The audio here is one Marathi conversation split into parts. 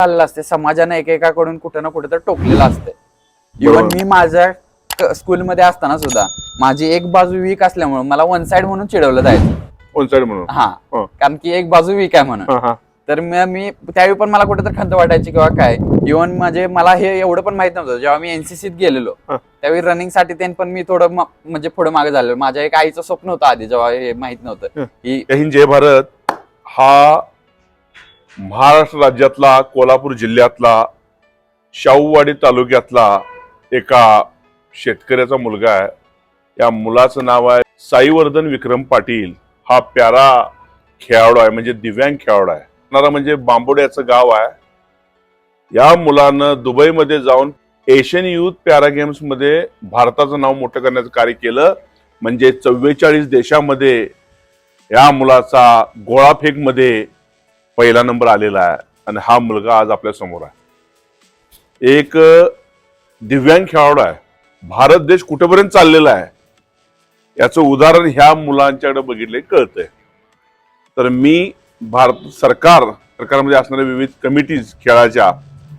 चाललं असते, समाजाने एकेकाकडून कुठे ना कुठे तर टोकलेलं असते. इव्हन बरोबर. मी माझ्या स्कूलमध्ये असताना सुद्धा माझी एक बाजू वीक असल्यामुळे मला वन साइड म्हणून चिडवलं जायचं. वन साइड म्हणून. हा, हो. कारण की एक बाजू वीक आहे म्हणून. हा, हा. तर मी त्यावेळी पण मला कुठेतरी खंत वाटायची किंवा काय. इव्हन म्हणजे मला हे एवढं पण माहित नव्हतं. जेव्हा मी एनसीसीत गेलेलो हा. त्यावेळी रनिंग साठी पण मी थोडं म्हणजे पुढे मागे झालेलो. माझ्या एक आईचं स्वप्न होतं आधी, जेव्हा हे माहित नव्हतं की जय हिंद जय भारत. हा महाराष्ट्र राज्यातला कोल्हापूर जिल्ह्यातला शाहूवाडी तालुक्यातला एका शेतकऱ्याचा मुलगा आहे. या मुलाचं नाव आहे साईवर्धन विक्रम पाटील. हा प्यारा खेळाडू आहे, म्हणजे दिव्यांग खेळाडू आहे. म्हणजे बांबोड्याचं गाव आहे. या मुलानं दुबईमध्ये जाऊन एशियन युथ पॅरा गेम्स मध्ये भारताचं नाव मोठं करण्याचं कार्य केलं. म्हणजे 44 देशामध्ये या मुलाचा गोळाफेक मध्ये पहिला नंबर आलेला आहे. आणि हा मुलगा आज आपल्या समोर आहे. एक दिव्यांग खेळाडू आहे. भारत देश कुठेपर्यंत चाललेला आहे याचं उदाहरण ह्या मुलांच्याकडे बघितले कळतंय. तर मी भारत सरकारमध्ये असणाऱ्या विविध कमिटीज खेळाच्या,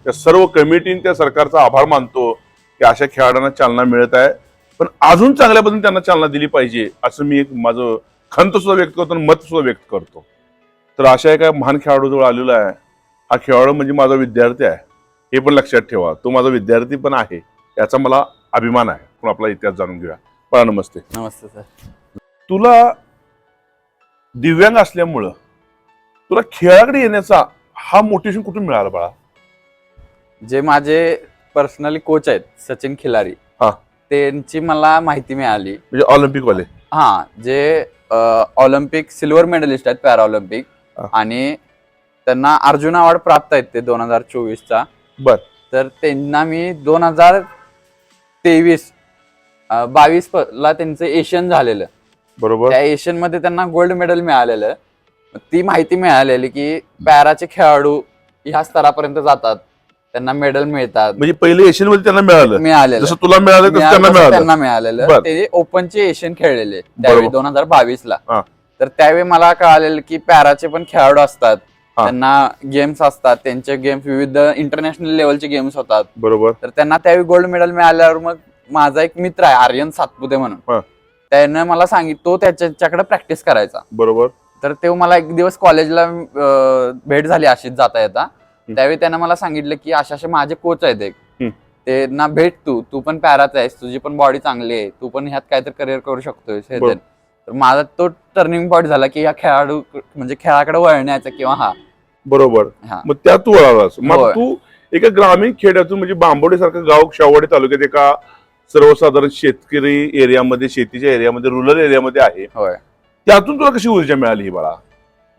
त्या सर्व कमिटीने त्या सरकारचा आभार मानतो की अशा खेळाडूंना चालना मिळत आहे. पण अजून चांगल्या पद्धतीने त्यांना चालना दिली पाहिजे असं मी एक माझं खंत सुद्धा व्यक्त करतो आणि मत सुद्धा व्यक्त करतो. तर अशा एका महान खेळाडू जवळ आलेला आहे. हा खेळाडू म्हणजे माझा विद्यार्थी आहे, हे पण लक्षात ठेवा. तो माझा विद्यार्थी पण आहे, याचा मला अभिमान आहे. पण आपला इतिहास जाणून घेऊया. बाळा नमस्ते. नमस्ते सर. तुला दिव्यांग असल्यामुळं तुला खेळाकडे येण्याचा हा मोटिवेशन कुठून मिळाला बाळा? जे माझे पर्सनली कोच आहेत सचिन खिलारी, हा. त्यांची मला माहिती मिळाली. म्हणजे ऑलिम्पिक वाले? हा, जे ऑलिम्पिक सिल्वर मेडलिस्ट आहेत पॅरा ऑलिम्पिक, आणि त्यांना अर्जुन अवॉर्ड प्राप्त आहेत ते 2024चा. बर. तर त्यांना मी 2023-22 ला त्यांचं एशियन झालेलं. बरोबर. त्या एशियन मध्ये त्यांना गोल्ड मेडल मिळालेलं. ती माहिती मिळालेली की पॅराचे खेळाडू ह्या स्तरापर्यंत जातात, त्यांना मेडल मिळतात. म्हणजे पहिले एशियन मध्ये त्यांना मिळालं, जसं तुला मिळालं तसं त्यांना मिळालेलं. ते ओपनचे एशियन खेळलेले त्यावेळी 2022 ला. तर त्यावेळी मला कळालेलं की पॅराचे पण खेळाडू असतात, त्यांना गेम्स असतात, त्यांचे गेम्स विविध इंटरनॅशनल लेवलचे गेम्स होतात. बरोबर. तर त्यांना त्यावेळी गोल्ड मेडल मिळाल्यावर मग माझा एक मित्र आहे आर्यन सातपुते म्हणून, त्यानं मला सांगितलं तो त्याच्याकडे प्रॅक्टिस करायचा. बरोबर. तर ते मला एक दिवस कॉलेजला भेट झाली अशीच जाता येता. त्यावेळी त्यानं मला सांगितलं की असे माझे कोच आहेत एक, ते ना भेट, तू पण पॅराच आहेस, तुझी पण बॉडी चांगली आहे, तू पण ह्यात काहीतरी करिअर करू शकतोय. तर माझा तो टर्निंग पॉईंट झाला की ह्या खेळाडू म्हणजे खेळाकडे वळण्याचा किंवा हा. बरोबर. मग त्यात तू वळालास. मग तू एका ग्रामीण खेड्यातून, म्हणजे बांबोडे सारखं गाव शाहूवाडी तालुक्यात एका सर्वसाधारण शेतकरी एरियामध्ये, शेतीच्या एरियामध्ये, रुरल एरियामध्ये आहे, त्यातून तुला कशी ऊर्जा मिळाली ही बाळा?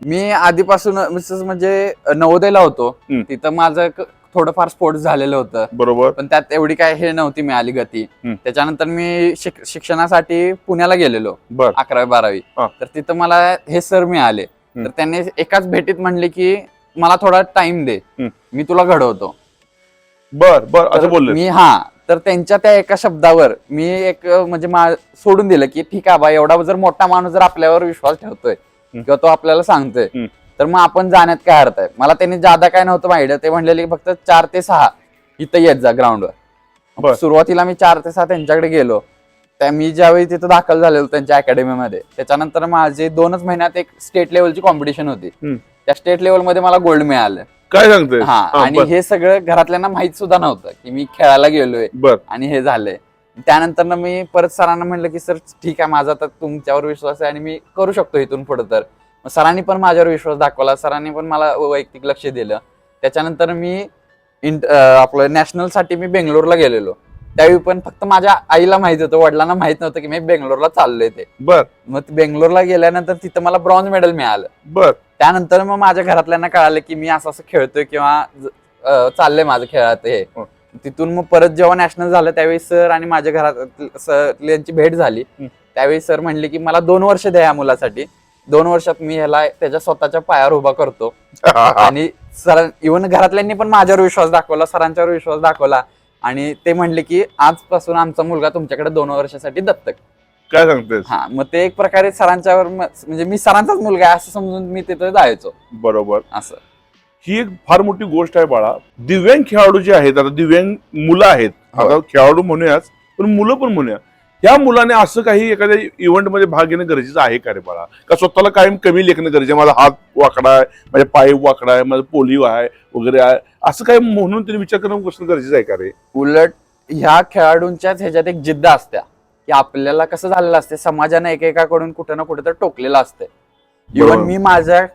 मी आधीपासून म्हणजे नवोदयला होतो, तिथं माझं थोडंफार स्पोर्ट्स झालेलं होतं. बरोबर. पण त्यात एवढी काय हे नव्हती मिळाली गती. त्याच्यानंतर मी शिक्षणासाठी पुण्याला गेलेलो 11वी-12वी. तर तिथं मला हे सर मिळाले. तर त्यांनी एकाच भेटीत म्हणले की मला थोडा टाइम दे, मी तुला घडवतो. बर बर असं बोलले मी. तर त्यांच्या त्या एका शब्दावर मी एक म्हणजे सोडून दिलं की ठीक आहे बा, एवढा जर मोठा माणूस जर आपल्यावर विश्वास ठेवतोय किंवा तो आपल्याला सांगतोय तर मग आपण जाण्यात काय अर्थ आहे. मला त्यांनी जादा काय नव्हतं माहिती. ते म्हणलेले फक्त 4 ते 6 इथं येत जा ग्राउंडवर. सुरुवातीला मी 4 ते 6 त्यांच्याकडे गेलो. मी ज्यावेळी तिथं दाखल झालेलो त्यांच्या अकॅडमीमध्ये, त्याच्यानंतर माझे 2च महिन्यात एक स्टेट लेवलची कॉम्पिटिशन होती. त्या स्टेट लेवलमध्ये मला गोल्ड मिळालं. काय सांगतोय? आणि हे सगळं घरातल्यांना माहित सुद्धा नव्हतं की मी खेळायला गेलोय आणि हे झालंय. त्यानंतर मी परत सरांना म्हणलं की सर ठीक आहे, माझा तर तुमच्यावर विश्वास आहे आणि मी करू शकतो इथून पुढे. तर सरांनी पण माझ्यावर विश्वास दाखवला, सरांनी पण मला वैयक्तिक लक्ष दिलं. त्याच्यानंतर मी आपलं नॅशनल साठी मी बेंगलोरला गेलेलो. त्यावेळी पण फक्त माझ्या आईला माहित होतं, वडिलांना माहित नव्हतं की मी बेंगलोरला चाललोय ते. मग बेंगलोरला गेल्यानंतर तिथं मला ब्रॉन्झ मेडल मिळालं. त्यानंतर मग माझ्या घरातल्यांना कळालं की मी असं खेळतोय किंवा चाललंय माझं खेळात हे. तिथून मग परत जेव्हा नॅशनल झालं त्यावेळी सर आणि माझ्या घरातल्यांची भेट झाली. त्यावेळी सर म्हणले की मला 2 वर्ष द्या या मुलासाठी, 2 वर्षात मी ह्याला त्याच्या स्वतःच्या पायावर उभा करतो. आणि सर इव्हन घरातल्यांनी पण माझ्यावर विश्वास दाखवला, सरांच्यावर विश्वास दाखवला. आणि ते म्हणले की आजपासून आमचा मुलगा तुमच्याकडे 2 वर्षासाठी दत्तक. काय सांगतेस? मग ते एक प्रकारे सरांच्यावर म्हणजे मी सरांचाच मुलगा आहे असं समजून मी तिथे जायचो. बरोबर. असं ही एक फार मोठी गोष्ट आहे बाळा. दिव्यांग खेळाडू जे आहेत, आता दिव्यांग मुलं आहेत, आता खेळाडू म्हणूयाच पण मुलं पण म्हणूया, या मुलाने असं काही एखाद्या इव्हेंट मध्ये भाग घेणं गरजेचं आहे का रे बाळा? का स्वतःला कायम कमी लेखणं गरजेचं, माझा हात वाकडा आहे, माझे पाय वाकडा आहे, माझं पोलिओ आहे वगैरे आहे, असं काय म्हणून त्यांनी विचार करणं गरजेचं आहे का रे? उलट ह्या खेळाडूंच्याच ह्याच्यात एक जिद्द असत्या की आपल्याला कसं झालेलं असते, समाजाने एकेकाकडून कुठं ना कुठं तर टोकलेलं असते. इव्हन मी माझ्या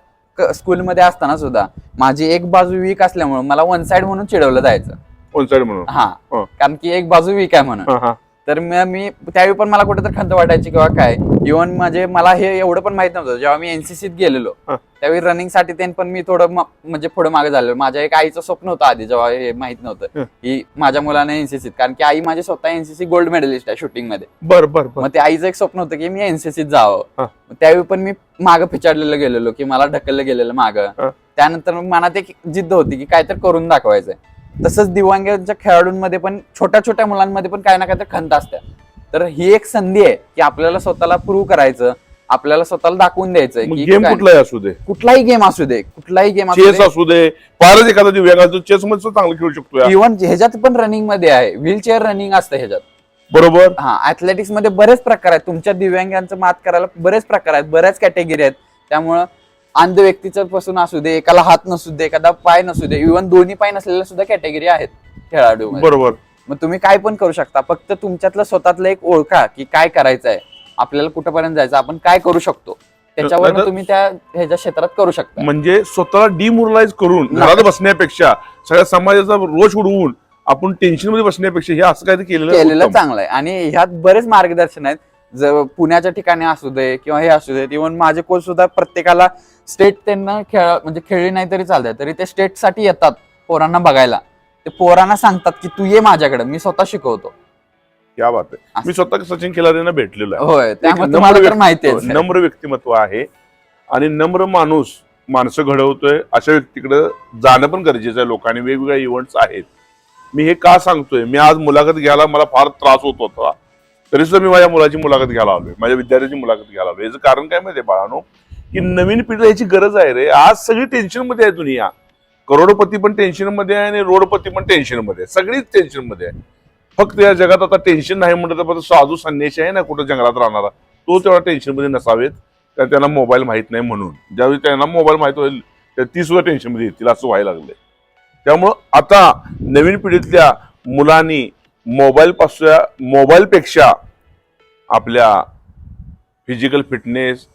स्कूलमध्ये असताना सुद्धा माझी एक बाजू वीक असल्यामुळे मला वन साइड म्हणून चिडवलं जायचं. वन साइड म्हणून? हा, कारण की एक बाजू वीक आहे म्हणून. तर मी त्यावेळी पण मला कुठेतरी खंत वाटायची किंवा काय. इव्हन म्हणजे मला हे एवढं पण माहित नव्हतं, जेव्हा मी एनसीसीत गेलेलो त्यावेळी रनिंग साठी ते पण मी थोडं म्हणजे पुढे मागे झालो. माझ्या एक आईचं स्वप्न होतं आधी, जेव्हा हे माहित नव्हतं की माझ्या मुलाने एनसीसीत, कारण की आई माझी स्वतः एनसीसी गोल्ड मेडलिस्ट आहे शूटिंग मध्ये. बरं. मग ते आईचं एक स्वप्न होतं की मी एनसीसीत जावं. त्यावेळी पण मी मागं पिछाडलेलं गेलेलो की मला ढकललं गेलेलं मागं. त्यानंतर मनात एक जिद्द होती की काहीतरी करून दाखवायचंय. तसंच दिव्यांगांच्या खेळाडूंमध्ये पण छोट्या छोट्या मुलांमध्ये पण काही ना काहीतरी खंत असते. तर ही एक संधी आहे की आपल्याला स्वतःला प्रूव्ह करायचं, आपल्याला स्वतःला दाखवून द्यायचंय की गेम कुठलाही असू दे, कुठलाही गेम असू दे, चेस असू दे, फारच एखादा दिव्यांग चेस मध्ये चांगलं खेळू शकतो. इव्हन ह्याच्यात पण रनिंग मध्ये आहे, व्हीलचेअर रनिंग असतं ह्याच्यात. बरोबर. हा, ऍथलेटिक्स मध्ये बरेच प्रकार आहेत. तुमच्या दिव्यांगांचं मात करायला बरेच प्रकार आहेत, बऱ्याच कॅटेगरी आहेत. त्यामुळं अंध व्यक्तीचं पासून असू दे, एकाला हात नसू दे, एखादा पाय नसू दे, इव्हन दोन्ही पाय नसलेल्या सुद्धा कॅटेगरी आहेत खेळाडू. बरोबर. मग तुम्ही काय पण करू शकता, फक्त तुमच्यातलं स्वतःतलं एक ओळखा की काय करायचं आहे, आपल्याला कुठपर्यंत जायचं, आपण काय करू शकतो, त्याच्यावर तुम्ही त्या ह्याच्या क्षेत्रात करू शकता. म्हणजे स्वतःला डिमोरलाइज करून घरात बसण्यापेक्षा, सगळ्या समाजाचा रोष उडवून आपण टेन्शन मध्ये बसण्यापेक्षा हे असं काहीतरी केलेलं चांगलं आहे. आणि ह्यात बरेच मार्गदर्शन आहेत. पुण्याच्या ठिकाणी असू दे किंवा हे असू दे, इव्हन माझे कोच सुद्धा प्रत्येकाला स्टेट त्यांना म्हणजे खेळली नाही तरी चालतंय, तरी ते स्टेट साठी येतात पोरांना बघायला. ते पोरांना सांगतात की तू ये माझ्याकडे, मी स्वतः शिकवतो. क्या बात आहे. मी स्वतः सचिन खिलारींना भेटलेलो आहे. होय, त्यामुळे तुम्हाला तर माहिती आहे. नम्र व्यक्तिमत्व आहे आणि नम्र माणसं घडवतोय, अशा व्यक्तीकडे जाणं पण गरजेचं आहे. लोकांनी वेगवेगळ्या इव्हेंट्स आहेत. मी हे का सांगतोय, मी आज मुलाखत घ्यायला मला फार त्रास होत होता, तरी सुद्धा मी माझ्या मुलाची मुलाखत घ्यायला आलोय, माझ्या विद्यार्थ्याची मुलाखत घ्यायला आलोय. याचं कारण काय माहितीये बाळानो, की नवीन पिढीला याची गरज आहे रे. आज सगळी टेन्शन मध्ये आहे दुनिया. करोडपती पण टेन्शन मध्ये आहे आणि रोडपती पण टेन्शन मध्ये आहे, सगळीच टेन्शन मध्ये आहे. फक्त या जगात आता टेन्शन नाही म्हणलं तर साधू संन्यासी आहे ना कुठं जंगलात राहणारा, तो तेवढा टेन्शन मध्ये नसावेत, तर त्यांना मोबाईल माहित नाही म्हणून. ज्यावेळी त्यांना मोबाईल माहित होईल तर ती सुद्धा टेन्शन मध्ये येतील, असं व्हायला लागलंय. त्यामुळं आता नवीन पिढीतल्या मुलांनी मोबाईलपेक्षा आपल्या फिजिकल फिटनेस,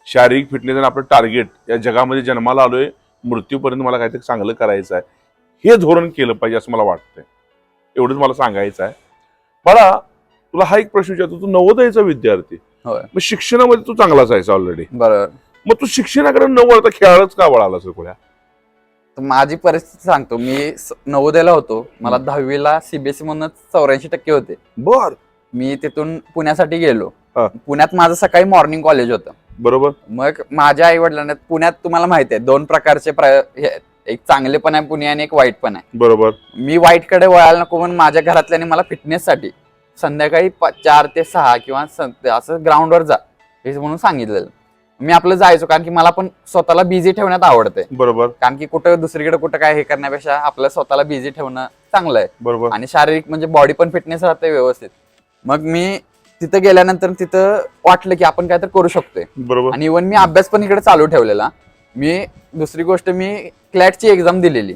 शारीरिक फिटनेस आणि आपलं टार्गेट, या जगामध्ये जन्माला आलोय, मृत्यूपर्यंत मला काहीतरी चांगलं करायचं आहे, हे धोरण केलं पाहिजे असं मला वाटतंय. एवढंच मला सांगायचं आहे. मला तुला हा एक प्रश्न विचारतो, तू नवोदयाचा विद्यार्थी, मग शिक्षणामध्ये तू चांगलाच आहेस ऑलरेडी, बरोबर, मग तू शिक्षणाकडे न वळता खेळाडूच का वळालास गोळ्या? माझी परिस्थिती सांगतो. मी नवोदयाला होतो, मला 10वीला सीबीएसई म्हणून 84% होते. बर. मी तिथून पुण्यासाठी गेलो. पुण्यात माझं सकाळी मॉर्निंग कॉलेज होतं. बरोबर. मग माझ्या आई वडिलांना, पुण्यात तुम्हाला माहिती आहे 2 प्रकारचे एक चांगले पण आहे पुणे आणि एक वाईट पण आहे. बरोबर. मी वाईट कडे वळायला नको म्हणून माझ्या घरातल्याने मला फिटनेससाठी संध्याकाळी 4 ते 6 किंवा असं ग्राउंडवर जा हे म्हणून सांगितलेलं. मी आपलं जायचो, कारण की मला पण स्वतःला बिझी ठेवण्यात आवडते. बरोबर. कारण की कुठं दुसरीकडे कुठं काय हे करण्यापेक्षा आपलं स्वतःला बिझी ठेवणं चांगलं आहे. बरोबर. आणि शारीरिक म्हणजे बॉडी पण फिटनेस राहते व्यवस्थित. मग मी तिथं गेल्यानंतर तिथं वाटलं की आपण काय तर करू शकतोय. बरोबर. आणि इव्हन मी अभ्यास पण इकडे चालू ठेवलेला. मी दुसरी गोष्ट, मी क्लॅटची एक्झाम दिलेली.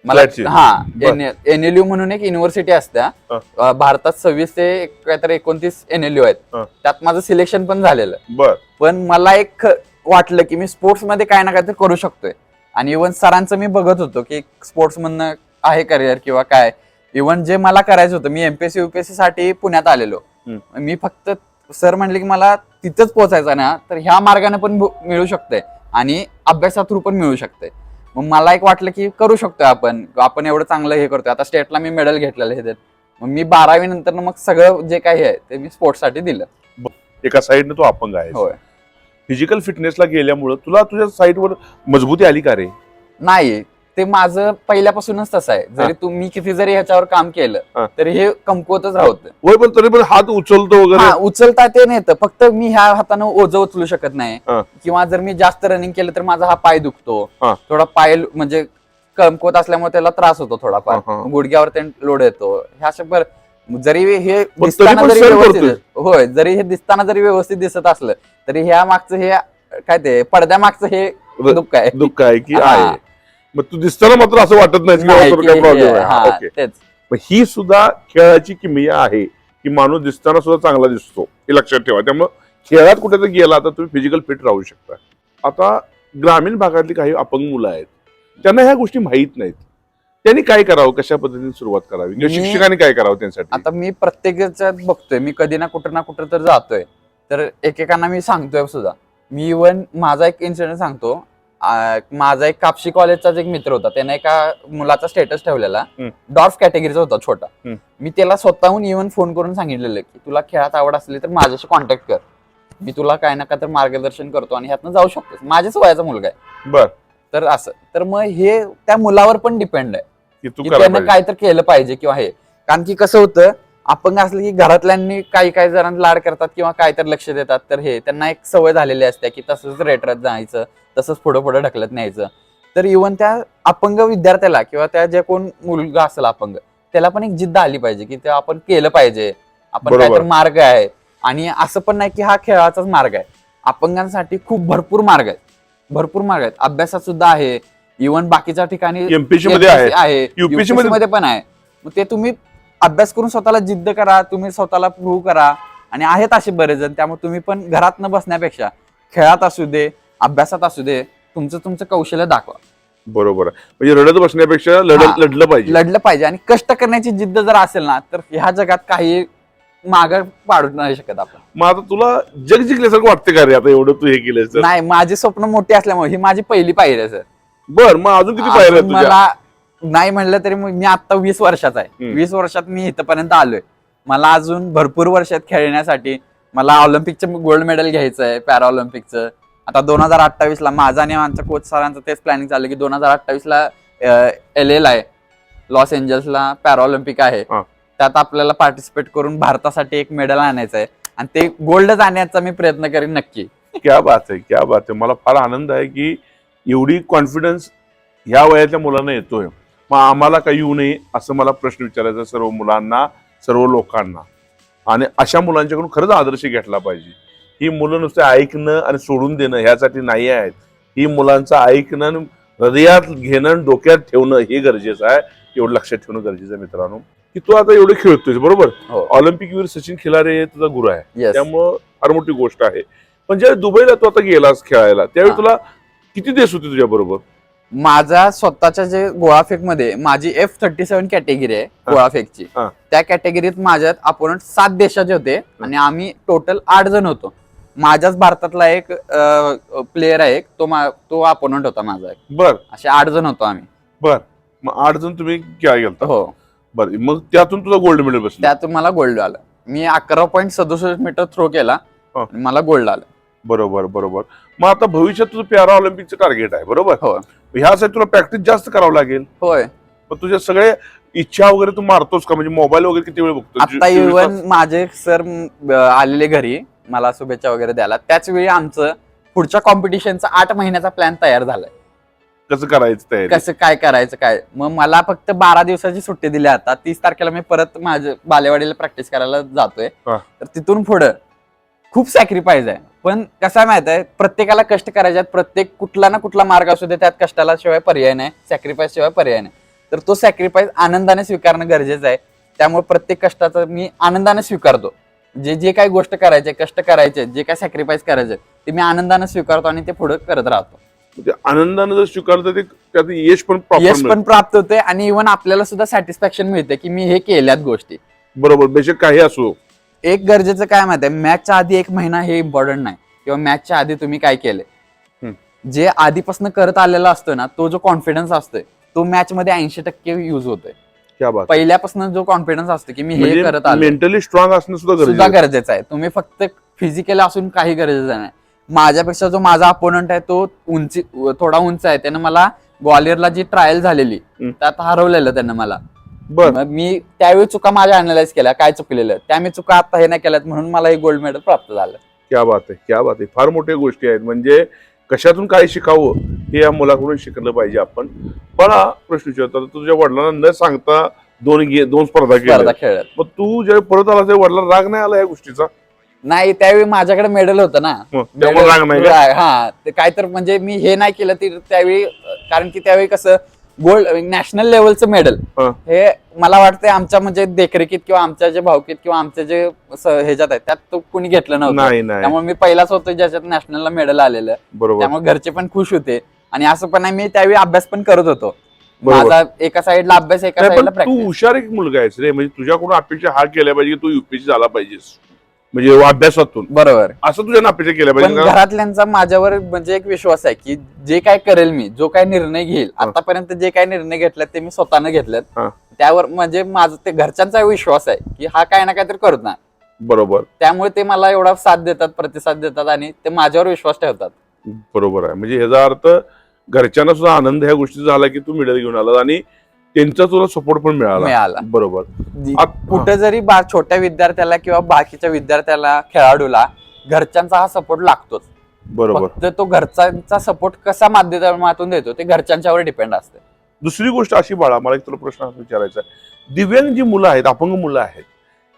मला एनएलयू म्हणून एक युनिव्हर्सिटी असत्या भारतात, 26 ते काहीतरी 29 एनएलयू आहेत. त्यात माझं सिलेक्शन पण झालेलं. पण मला एक वाटलं की मी स्पोर्ट्स मध्ये काय ना काहीतरी करू शकतोय. आणि इव्हन सरांचं मी बघत होतो की स्पोर्ट्स मधनं आहे करिअर किंवा काय. इव्हन जे मला करायचं होतं, मी एमपीएससी युपीएससी साठी पुण्यात आलेलो. मी फक्त सर म्हणले की मला तिथंच पोहोचायचं ना, तर ह्या मार्गाने पण मिळू शकतंय आणि अभ्यासा थ्रू पण मिळू शकतंय. मग मला एक वाटलं की करू शकतोय आपण एवढं चांगलं हे करतोय. आता स्टेटला मी मेडल घेतलेलं हे. मग मी 12वी नंतर मग सगळं जे काही आहे ते मी स्पोर्ट्स साठी दिलं. एका साईडने तू अपंग आहे. होय. फिजिकल फिटनेसला गेल्यामुळे तुला तुझ्या साईडवर मजबूती आली का रे? नाही, ते माझं पहिल्यापासूनच तसं आहे. जरी तुम्ही किती जरी ह्याच्यावर काम हा. केलं तरी हे कमकुवतच राहतं. होय, पण तरी पण हात उचलतो वगैरे. हा, उचलता ते नेतं, फक्त मी ह्या हातानं ओझं उचलू शकत नाही. हा. किंवा जर मी जास्त रनिंग केलं तर माझा हा पाय दुखतो. हा. थोडा पाय म्हणजे कमकुवत असल्यामुळे त्याला त्रास होतो थोडाफार. हा, हा. गुडघ्यावर ते लोड येतो. ह्या अशा जरी हे पण दिसताना तरी पण जरी सहन व्यवस्थित करतोय. होय, जरी हे दिसताना जरी व्यवस्थित दिसत असलं तरी ह्या मागचं हे काय ते पडद्यामागचं हे दुःख आहे. दुःख आहे की हा. आहे. मग तू दिसताना मात्र असं वाटत नाही की बाबा नाही तुला की काय प्रॉब्लेम हे- आहे. हा, ओके. तेच. मग ही सुद्धा खेळाची किमया आहे की माणूस दिसताना सुद्धा चांगला दिसतो, हे लक्षात ठेवा. त्यामुळे खेळात कुठेतरी गेला तर तुम्ही फिजिकल फिट राहू शकता. आता ग्रामीण भागातली काही अपंग मुलं आहेत, त्यांना ह्या गोष्टी माहीत नाहीत. त्यांनी काय करावं, कशा पद्धतीने सुरुवात करावी, किंवा शिक्षकांनी काय करावं त्यांसाठी? आता मी प्रत्येकाच्यात बघतोय, मी कधी ना कुठं तर जातोय, तर एकेकांना मी सांगतोय सुद्धा. मी इव्हन माझा एक इन्सिडेंट सांगतो. माझा एक कापशी कॉलेजचाच एक मित्र होता, त्याने एका मुलाचा स्टेटस ठेवलेला, डॉर्फ कॅटेगरीचा होता, छोटा. मी त्याला स्वतःहून इव्हन फोन करून सांगितलेलं की तुला खेळात आवड असली तर माझ्याशी कॉन्टॅक्ट कर, मी तुला काय ना काय तर मार्गदर्शन करतो आणि ह्यातनं जाऊ शकतोस. माझ्याच वयाचा मुलगा आहे. बर. तर असं तर मग हे त्या मुलावर पण डिपेंड आहे की तू की करायला त्यानं काय तर केलं पाहिजे किंवा हे. कारण की कसं होतं, अपंग असलं की घरातल्यांनी काही जणांना लाड करतात किंवा काय तर लक्ष देतात, तर हे त्यांना एक सवय झालेली असते की तसंच रेटरत जायचं, तसंच पुढे ढकलत न्यायचं. तर इव्हन त्या अपंग विद्यार्थ्याला किंवा त्या जे कोण मुलगा असेल अपंग, त्याला पण एक जिद्द आली पाहिजे की ते आपण केलं पाहिजे, आपण काय तर मार्ग आहे. आणि असं पण नाही की हा खेळाचाच मार्ग आहे. अपंगांसाठी खूप भरपूर मार्ग आहेत. अभ्यासात सुद्धा आहे, इव्हन बाकीच्या ठिकाणी एमपीसी मध्ये आहे, UPSC मध्ये पण आहे. मग ते तुम्ही अभ्यास करून स्वतःला जिद्द करा, तुम्ही स्वतःला प्रूव्ह करा. आणि आहेत असे बरेच जण. त्यामुळे तुम्ही पण घरात न बसण्यापेक्षा खेळात असू दे, अभ्यासात असू दे, तुमचं कौशल्य दाखवा. बरोबर आहे. म्हणजे रडत बसण्यापेक्षा लढलं पाहिजे. आणि कष्ट करण्याची जिद्द जर असेल ना, तर ह्या जगात काही माग पाडू नाही शकत आपण. मग आता तुला जग जिंकल्यासारखं वाटतं का रे, आता एवढं तू हे केलंस तर? नाही, माझी स्वप्न मोठी असल्यामुळे ही माझी पहिली पायरी आहे सर. बर, मग अजून किती पायऱ्या आहेत तुझ्या? मला नाही म्हणलं तरी मी आता 20 वर्षाचा आहे. 20 वर्षात मी इथपर्यंत आलोय. मला अजून भरपूर वर्षात खेळण्यासाठी मला ऑलिम्पिकचं गोल्ड मेडल घ्यायचं आहे, पॅरा ऑलिम्पिकचं. आता 2028 ला माझा आणि आमच्या कोच सरांचं तेच प्लॅनिंग चाललं की 2028 ला LA ला आहे, लॉस एंजल्सला पॅरा ऑलिम्पिक आहे. त्यात आपल्याला पार्टिसिपेट करून भारतासाठी एक मेडल आणायचं आहे आणि ते गोल्डच आणण्याचा मी प्रयत्न करेन नक्की. क्या बात आहे. मला फार आनंद आहे की एवढी कॉन्फिडन्स ह्या वयाच्या मुलांना येतोय. मग आम्हाला काही येऊ नये असं मला प्रश्न विचारायचा सर्व मुलांना, सर्व लोकांना. आणि अशा मुलांच्याकडून खरंच आदर्श घेतला पाहिजे. ही मुलं नुसते ऐकणं आणि सोडून देणं ह्यासाठी नाही आहेत. ही मुलांचं ऐकणं, हृदयात घेणं, डोक्यात ठेवणं हे गरजेचं आहे. एवढं लक्षात ठेवणं गरजेचं आहे मित्रांनो. की तू आता एवढं खेळतोय बरोबर. ऑलिम्पिक वीर सचिन खिलारे तुझा गुरु आहे, त्यामुळं फार मोठी गोष्ट आहे. पण ज्यावेळी दुबईला तू आता गेलास खेळायला, त्यावेळी तुला किती देश होते तुझ्या बरोबर? माझा स्वतःच्या जे गोळाफेक मध्ये माझी F37 कॅटेगरी आहे गोळाफेकची. त्या कॅटेगरीत माझ्यात अपोनंट 7 देशाचे होते आणि आम्ही टोटल 8 जण होतो. माझ्याच भारतातला एक प्लेअर आहे, तो अपोनंट होता माझा. बर. असे 8 जण होतो आम्ही. बर. मग 8 जण तुम्ही खेळायला गेलता? हो. बर. मग त्यातून तुला गोल्ड मेडल बसलं? त्यातून मला गोल्ड आलं. मी 11.67 मीटर थ्रो केला, मला गोल्ड आलं. बरोबर. मग आता भविष्यात तुझं पॅरा ऑलिम्पिकचं टार्गेट आहे बरोबर. हो. ह्यासाठी तुला प्रॅक्टिस जास्त करावं लागेल. होय. मग तुझ्या सगळे इच्छा वगैरे तू मारतोस का? म्हणजे मोबाईल वगैरे किती वेळ बघतो? आता इव्हन माझे सर आलेले घरी मला शुभेच्छा वगैरे द्यायला, त्याच वेळी आमचं पुढच्या कॉम्पिटिशनचा 8 महिन्याचा प्लॅन तयार झालाय. कसं करायचं, कसं काय करायचं काय. मग मला फक्त 12 दिवसाची सुट्टी दिली. आता 30 तारखेला मी परत माझ्या बालेवाडीला प्रॅक्टिस करायला जातोय. तर तिथून पुढं खूप सॅक्रिफाईस आहे. पण कसं माहित आहे, प्रत्येकाला कष्ट करायचे आहेत. प्रत्येक कुठला ना कुठला मार्ग असू दे, त्यात कष्टाला शिवाय पर्याय नाही, सॅक्रिफाईस शिवाय पर्याय नाही. तर तो सॅक्रिफाईस आनंदाने स्वीकारणं गरजेचं आहे. त्यामुळे प्रत्येक कष्टाचं मी आनंदाने स्वीकारतो. जे काही गोष्ट करायचे, कष्ट करायचे, जे काही सॅक्रिफाईस करायचे ते मी आनंदाने स्वीकारतो आणि ते पुढे करत राहतो. आनंदाने जर स्वीकारतो ते त्यात यश पण प्राप्त होते आणि इव्हन आपल्याला सुद्धा सॅटिस्फॅक्शन मिळते की मी हे केल्यात गोष्टी. बरोबर. बेशक काही असो. एक गरजेचं काय माहिती आहे, मॅचच्या आधी 1 महिना हे इम्पॉर्टंट नाही, किंवा मॅचच्या आधी तुम्ही काय केलंय. जे आधीपासून करत आलेला असतो ना, तो जो कॉन्फिडन्स असतोय तो मॅच मध्ये 80% युज होतोय. पहिल्यापासून जो कॉन्फिडन्स असतो की मी हे करत आलो. मेंटली स्ट्रॉंग असणं सुद्धा गरजेचं आहे. तुम्ही फक्त फिजिकली असून काही गरजेचं नाही. माझ्यापेक्षा जो माझा अपोनंट आहे तो थोडा उंच आहे, त्यानं मला ग्वालियरला जी ट्रायल झालेली त्यात हरवलेलं त्यांना मला. बर. मग मी त्यावेळी चुका माझ्या अनालाइज केल्या, काय चुकलेलं त्या मी चुका आता हे नाही केल्यात म्हणून मला हे गोल्ड मेडल प्राप्त झालं. क्या बात आहे, क्या बात आहे. फार मोठ्या गोष्टी आहेत. म्हणजे कशातून काय शिकावं हे या मुलाकडून शिकलं पाहिजे आपण. मला प्रश्न विचारतो, तुझ्या वडिलांना न सांगता दोन स्पर्धा केल्या, खेळत. मग तू जेव्हा परत आला तेव्हा वडिलांना राग नाही आला या गोष्टीचा? नाही, त्यावेळी माझ्याकडे मेडल होतं ना. त्यामुळे राग नाही का? हा, ते काय तर म्हणजे मी हे नाही केलं त्यावेळी, कारण की त्यावेळी कसं गोल्ड नॅशनल लेवलचं मेडल हे मला वाटतं आमच्या म्हणजे देखरेखीत किंवा आमच्या जे भावकीत किंवा आमच्या जे ह्याच्यात आहे त्यात तो कुणी घेतलं नव्हतं. त्यामुळे मी पहिलाच होतो ज्याच्यात नॅशनलला मेडल आलेलं. त्यामुळे घरचे पण खुश होते. आणि असं पण आहे, मी त्यावेळी अभ्यास पण करत होतो. माझा एका साईडला अभ्यास, एका साईडला प्रॅक्टिस. तू हुशार एक मुलगा आहेस रे. म्हणजे तुझ्याकडून अपेक्षा हा केल्या पाहिजे की तू युपीएससी झाला पाहिजेस, म्हणजे अभ्यासातून. बरोबर, असं तुझ्या अपेक्षा केल्या पाहिजे. घरातल्यांचा माझ्यावर म्हणजे एक विश्वास आहे की जे काय करेल मी, जो काय निर्णय घेईल, आतापर्यंत जे काय निर्णय घेतलेत ते मी स्वतःने घेतलेत. त्यावर म्हणजे माझं ते घरच्यांचा विश्वास आहे की हा काय ना काहीतरी करणार. बरोबर. त्यामुळे ते मला एवढा साथ देतात, प्रतिसाद देतात आणि ते माझ्यावर विश्वास ठेवतात. बरोबर आहे. म्हणजे ह्याचा अर्थ घरच्यांना सुद्धा आनंद ह्या गोष्टीचा झाला की तू मेडल घेऊन आला आणि त्यांचा तुला सपोर्ट पण मिळाला. बरोबर. कुठे जरी छोट्या विद्यार्थ्याला किंवा बाकीच्या विद्यार्थ्याला, खेळाडूला घरच्यांचा हा सपोर्ट लागतोच. बरोबर. फक्त तो घरच्यांचा सपोर्ट कसा माध्यमातून देतो ते घरच्यांच्यावर डिपेंड असते. दुसरी गोष्ट अशी बाळा, मला एक तुला प्रश्न विचारायचा आहे. दिव्यांग जी मुलं आहेत, अपंग मुलं आहेत,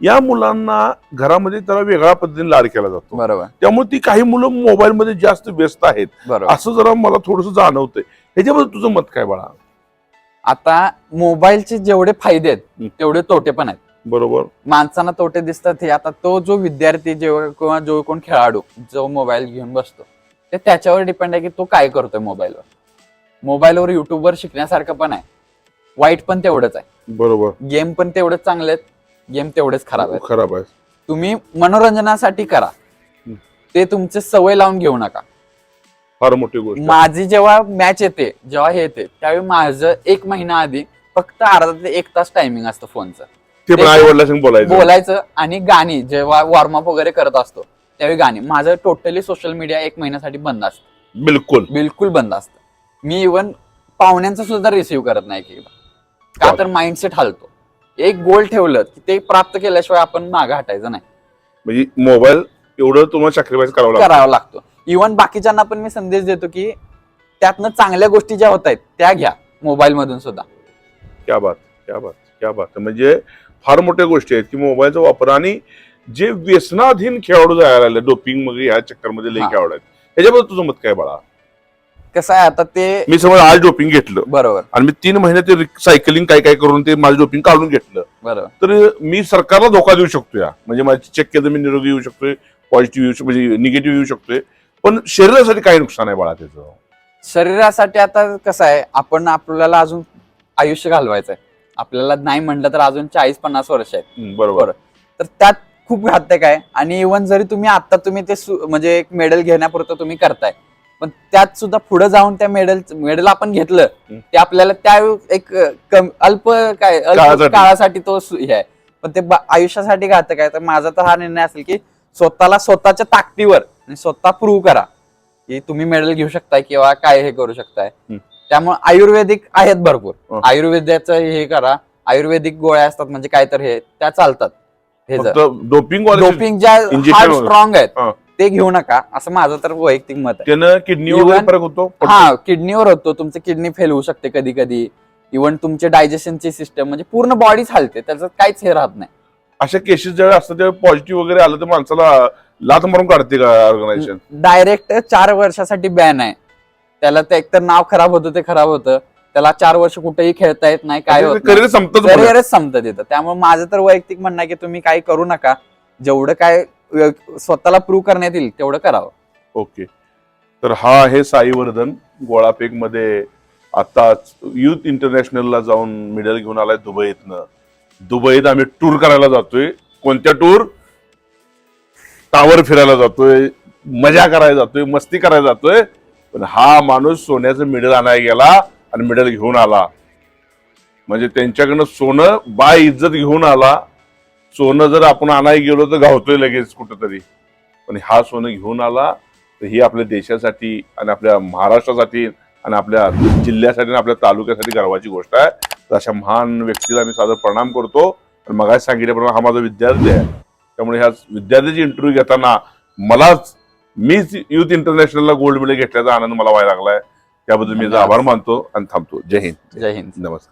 या मुलांना घरामध्ये त्याला वेगळ्या पद्धतीने लाड केला जातो. बरोबर. त्यामुळे ती काही मुलं मोबाईल मध्ये जास्त व्यस्त आहेत. असं जरा मला थोडंसं जाणवतंय. ह्याच्याबद्दल तुझं मत काय बाळा? आता मोबाईलचे जेवढे फायदे आहेत तेवढे तोटे पण आहेत. बरोबर. माणसांना तोटे दिसतात. हे आता तो जो विद्यार्थी किंवा जो कोण खेळाडू जो मोबाईल घेऊन बसतो ते त्याच्यावर डिपेंड आहे की तो काय करतोय मोबाईलवर. मोबाईलवर युट्यूबवर शिकण्यासारखं पण आहे, वाईट पण तेवढंच आहे. बरोबर. गेम पण तेवढंच चांगले आहेत, गेम तेवढेच खराब आहे. तुम्ही मनोरंजनासाठी करा, ते तुमचे सवय लावून घेऊ नका. फार मोठी गोष्ट. माझी जेव्हा मॅच येते, जेव्हा हे येते त्यावेळी माझं 1 महिना आधी फक्त अर्धा ते 1 तास टायमिंग असतं फोनचं. बोलायचं आणि गाणी, जेव्हा वॉर्मअप वगैरे करत असतो त्यावेळी गाणी. माझं टोटली सोशल मीडिया 1 महिन्यासाठी बंद असतं. बिलकुल बंद असतं. मी इव्हन पाहुण्यांचा सुद्धा रिसिव्ह करत नाही की, का तर माइंडसेट हलतो. एक गोल ठेवलं की ते प्राप्त केल्याशिवाय आपण मागे हटायचं नाही. म्हणजे मोबाईल एवढं तुम्हाला सॅक्रिफाईस करावा लागतो. इव्हन बाकीच्यांना पण मी संदेश देतो की त्यातनं चांगल्या गोष्टी ज्या होत आहेत त्या घ्या मोबाईल मधून सुद्धा. क्या बात. म्हणजे फार मोठ्या गोष्टी आहेत की मोबाईलचा वापर. आणि जे व्यसनाधीन खेळाडू जायला लागले, डोपिंग मध्ये ह्या चक्करमध्ये लई खेळाडू आहेत, ह्याच्याबद्दल तुझं मत काय बाळा? कसं आहे आता ते, मी समज आज डोपिंग घेतलं, बरोबर, आणि मी 3 महिने ते सायकलिंग काय करून ते माझं डोपिंग काढून घेतलं, बरोबर, तर मी सरकारला धोका देऊ शकतो या, म्हणजे माझी चेक केलं मी निरोगी येऊ शकतोय, पॉझिटिव्ह येऊ म्हणजे निगेटिव्ह येऊ शकतोय. पण शरीरासाठी काय नुकसान आहे बाळा त्याचं? शरीरासाठी आता कसं आहे, आपल्याला अजून आयुष्य घालवायचं आहे. आपल्याला नाही म्हटलं तर अजून 40-50 वर्ष आहेत. बरोबर. तर त्यात खूप घातक आहे. आणि इव्हन जरी तुम्ही ते म्हणजे एक मेडल घेण्यापुरतं तुम्ही करताय, पण त्यात सुद्धा पुढे जाऊन त्या मेडल आपण घेतलं ते आपल्याला त्या एक अल्प काळासाठी तो हे आहे, पण ते आयुष्यासाठी घातक आहे. तर माझा तर हा निर्णय असेल की स्वतःला स्वतःच्या ताकदीवर स्वतः प्रूव्ह करा की तुम्ही मेडल घेऊ शकताय किंवा काय हे करू शकताय. त्यामुळे आयुर्वेदिक आहेत भरपूर, आयुर्वेदाचं हे करा. आयुर्वेदिक गोळ्या असतात म्हणजे काय तर हे त्या चालतात. हे डोपिंग ज्या हार्ड स्ट्रॉंग आहेत ते घेऊ नका, असं माझं तर वैयक्तिक मत आहे. त्यानं किडनीवर फरक होतो. हा, किडनीवर होतो. तुमची किडनी फेल होऊ शकते कधी कधी. इव्हन तुमचे डायजेशनची सिस्टम म्हणजे पूर्ण बॉडीच हलते, त्याचं काहीच हे राहत नाही. अशा केसेस जेव्हा असतात तेव्हा पॉझिटिव्ह वगैरे आलं तर माणसाला लाथ मारून काढते का ऑर्गनायझेशन? डायरेक्ट 4 वर्षासाठी बॅन आहे. त्याला ते एकतर नाव खराब होतं, ते खराब होतं. त्याला 4 वर्ष कुठेही खेळता येत नाही, काय करिअरच संपत येतं. त्यामुळे माझं तर वैयक्तिक म्हणणं आहे की तुम्ही काही करू नका. जेवढं काय स्वतःला प्रूव्ह करण्यात येईल तेवढं करावं. ओके. तर हा आहे साई वर्धन, गोळाफेक मध्ये आता युथ इंटरनॅशनलला जाऊन मेडल घेऊन आलाय दुबईतनं. दुबईत आम्ही टूर करायला जातोय. कोणत्या टूर? टावर फिरायला जातोय, मजा करायला जातोय, मस्ती करायला जातोय. पण हा माणूस सोन्याचं मेडल आणायला गेला आणि मेडल घेऊन आला. म्हणजे त्यांच्याकडनं सोनं बाय इज्जत घेऊन आला. सोनं जर आपण आणायला गेलो तर गावतोय लगेच कुठंतरी, पण हा सोनं घेऊन आला. तर ही आपल्या देशासाठी आणि आपल्या महाराष्ट्रासाठी आणि आपल्या जिल्ह्यासाठी आणि आपल्या तालुक्यासाठी गर्वाची गोष्ट आहे. तर अशा महान व्यक्तीला मी सादर प्रणाम करतो. आणि मगाशी सांगितल्याप्रमाणे हा माझा विद्यार्थी आहे, त्यामुळे ह्या विद्यार्थ्याची इंटरव्ह्यू घेताना मीच युथ इंटरनॅशनलला गोल्ड मेडल घेतल्याचा आनंद मला व्हायला लागलाय. त्याबद्दल मी आभार मानतो आणि थांबतो. जय हिंद. जय हिंद. नमस्कार.